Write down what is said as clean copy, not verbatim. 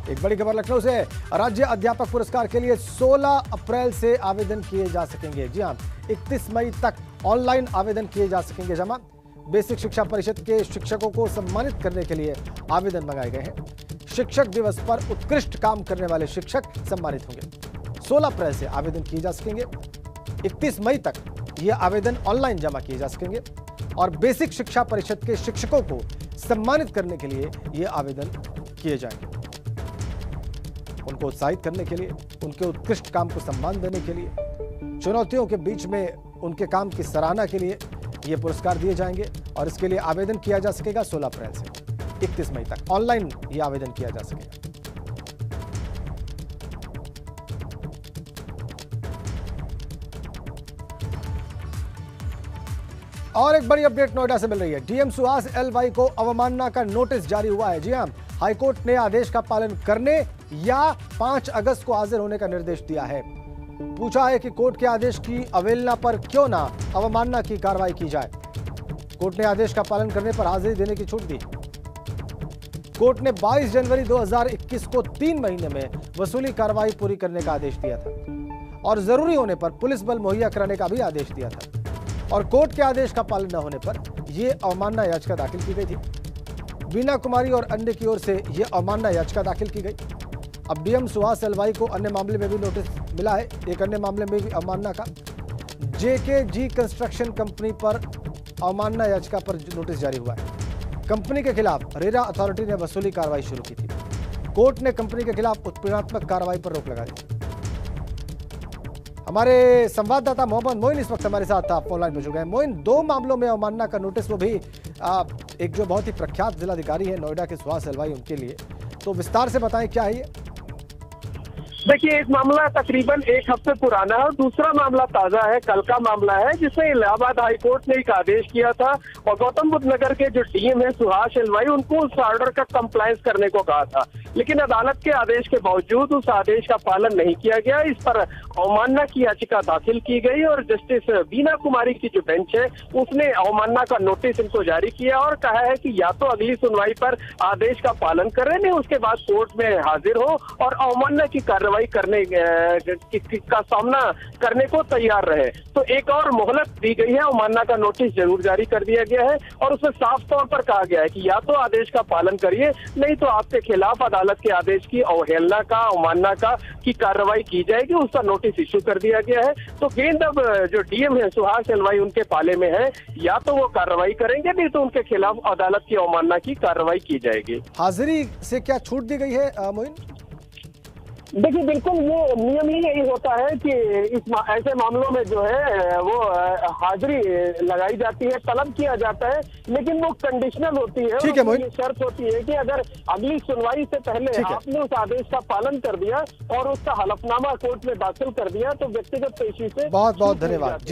एक बड़ी खबर लखनऊ से। राज्य अध्यापक पुरस्कार के लिए 16 अप्रैल से आवेदन किए जा सकेंगे। जी हां, 31 मई तक ऑनलाइन आवेदन किए जा सकेंगे जमा। बेसिक शिक्षा परिषद के शिक्षकों को सम्मानित करने के लिए आवेदन मंगाए गए हैं। शिक्षक दिवस पर उत्कृष्ट काम करने वाले शिक्षक सम्मानित होंगे। 16 अप्रैल से आवेदन किए जा सकेंगे। 31 मई तक ये आवेदन ऑनलाइन जमा किए जा सकेंगे और बेसिक शिक्षा परिषद के शिक्षकों को सम्मानित करने के लिए ये आवेदन किए जाएंगे। उनको उत्साहित करने के लिए, उनके उत्कृष्ट काम को सम्मान देने के लिए, चुनौतियों के बीच में उनके काम की सराहना के लिए ये पुरस्कार दिए जाएंगे और इसके लिए आवेदन किया जा सकेगा 16 अप्रैल से 31 मई तक ऑनलाइन ये आवेदन किया जा सकेगा। और एक बड़ी अपडेट नोएडा से मिल रही है। डीएम सुहास एलवाई को अवमानना का नोटिस जारी हुआ है। जी हां, हाईकोर्ट ने आदेश का पालन करने या 5 अगस्त को हाजिर होने का निर्देश दिया है। पूछा है कि कोर्ट के आदेश की अवहेलना पर क्यों ना अवमानना की कार्रवाई की जाए। कोर्ट ने आदेश का पालन करने पर हाजिरी देने की छूट दी। कोर्ट ने 22 जनवरी 2021 को 3 महीने में वसूली कार्रवाई पूरी करने का आदेश दिया था और जरूरी होने पर पुलिस बल मुहैया कराने का भी आदेश दिया था। और कोर्ट के आदेश का पालन न होने पर यह अवमानना याचिका दाखिल की गई थी। बीना कुमारी और अन्य की ओर से यह अवमानना याचिका दाखिल की गई। अब डीएम सुहास एलवाई को अन्य मामले में भी नोटिस मिला है। एक अन्य मामले में भी अवमानना का जेकेजी कंस्ट्रक्शन कंपनी पर अवमानना याचिका पर नोटिस जारी हुआ है। कंपनी के खिलाफ रेरा अथॉरिटी ने वसूली कार्रवाई शुरू की थी। कोर्ट ने कंपनी के खिलाफ उत्पीड़नात्मक कार्रवाई पर रोक लगा दी। हमारे संवाददाता मोहम्मद मोइन इस वक्त हमारे साथ फोन लाइन पर जुड़ गए। मोइन, 2 मामलों में अवमानना का नोटिस, वो भी एक जो बहुत ही प्रख्यात जिलाधिकारी है नोएडा के सुहास एलवाई, उनके लिए, तो विस्तार से बताएं क्या है ये। देखिए, एक मामला तकरीबन 1 हफ्ते पुराना है और दूसरा मामला ताजा है, कल का मामला है, जिसमें इलाहाबाद हाईकोर्ट ने एक आदेश किया था और गौतम बुद्ध नगर के जो डीएम है सुहास एलवाई, उनको उस ऑर्डर का कंप्लायंस करने को कहा था। लेकिन अदालत के आदेश के बावजूद उस आदेश का पालन नहीं किया गया। इस पर अवमानना की याचिका दाखिल की गई और जस्टिस बीना कुमारी की जो बेंच है उसने अवमानना का नोटिस इनको जारी किया और कहा है कि या तो अगली सुनवाई पर आदेश का पालन करें, नहीं उसके बाद कोर्ट में हाजिर हो और अवमानना की कार्रवाई करने का सामना करने को तैयार रहे। तो एक और मोहलत दी गई है, अवमानना का नोटिस जरूर जारी कर दिया गया है और उसमें साफ तौर पर कहा गया है कि या तो आदेश का पालन करिए, नहीं तो आपके खिलाफ अदालत के आदेश की अवहेलना का, अवमानना का की कार्रवाई की जाएगी। उसका नोटिस इश्यू कर दिया गया है। तो गेंद अब जो डीएम है सुहास एलवाई, उनके पाले में है। या तो वो कार्रवाई करेंगे, नहीं तो उनके खिलाफ अदालत की अवमानना की कार्रवाई की जाएगी। हाजिरी से क्या छूट दी गई है मोइन? देखिए, बिल्कुल ये नियम ही यही होता है कि ऐसे मामलों में जो है वो हाजिरी लगाई जाती है, तलब किया जाता है, लेकिन वो कंडीशनल होती है। ठीक है मोइन, ये शर्त होती है कि अगर अगली सुनवाई से पहले आपने उस आदेश का पालन कर दिया और उसका हलफनामा कोर्ट में दाखिल कर दिया तो व्यक्तिगत पेशी से बहुत बहुत धन्यवाद।